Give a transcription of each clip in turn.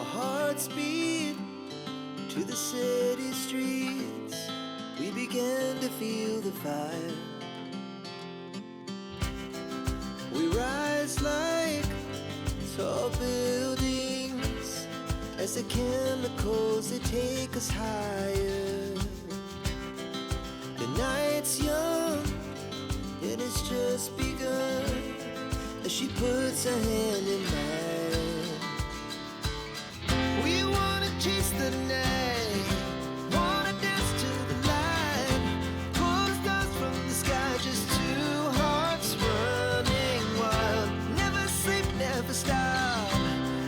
Our hearts beat to the city streets. We began to feel the fire. We rise like tall buildings as the chemicals, they take us higher. The night's young and it's just begun as she puts her hand in mine. We wanna chase the night, wanna dance to the light, pull the stars from the sky, just two hearts running wild. Never sleep, never stop,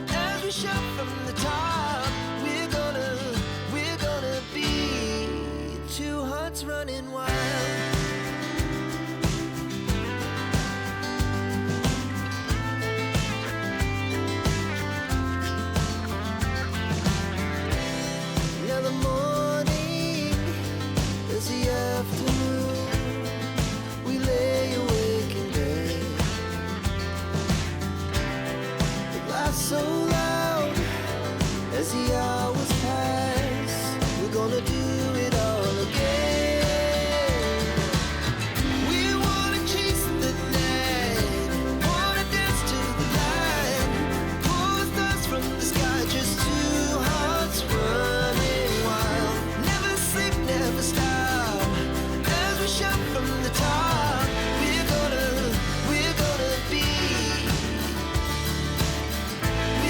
as we shout from the top. We're gonna be two hearts running wild. Now the morning is the afternoon. We lay awake in bed. The laughs so loud as the hours pass. We're gonna do it all again. We wanna chase the night, wanna dance to the light, pull the stars from the sky, just two hearts running wild. Never sleep, never stop, as we shout from the top. We're gonna be.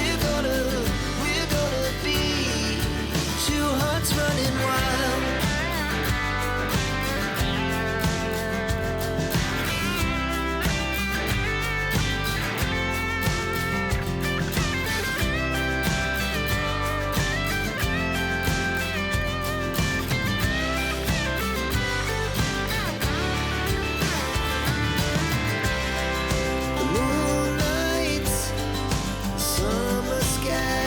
We're gonna be two hearts running wild. The moonlight, summer sky,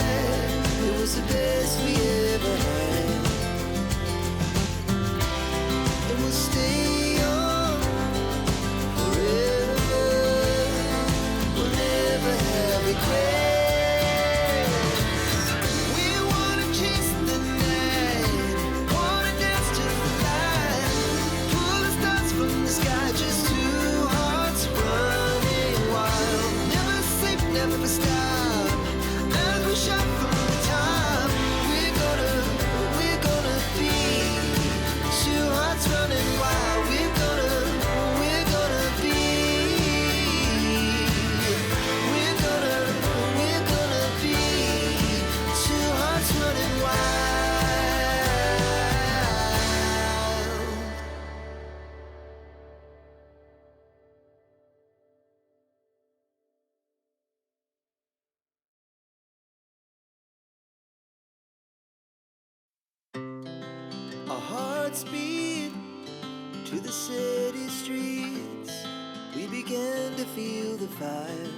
it was the best we ever had. And we'll stay young forever. We'll never have regrets. We wanna chase the night, wanna dance to the light, pull the stars from the sky, just two hearts running wild. Never sleep, never stop, as we shout from the top. We're gonna be two hearts running wild. We're gonna be. We're gonna be two hearts running wild. Our hearts beat to the city streets. We began to feel the fire.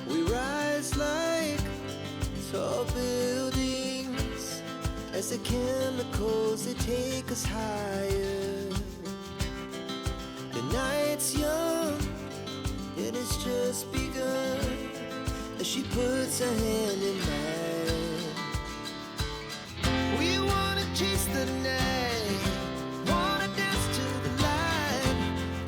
We rise like tall buildings as the chemicals, they take us higher. The night's young and it's just begun as she puts her hand in mine. We wanna chase the night, wanna dance to the light,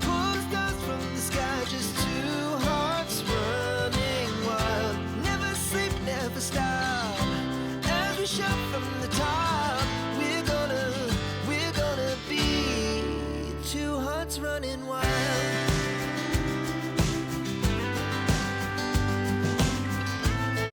pull the stars from the sky, just two hearts running wild. Never sleep, never stop, as we shout from the top. We're gonna be two hearts running wild.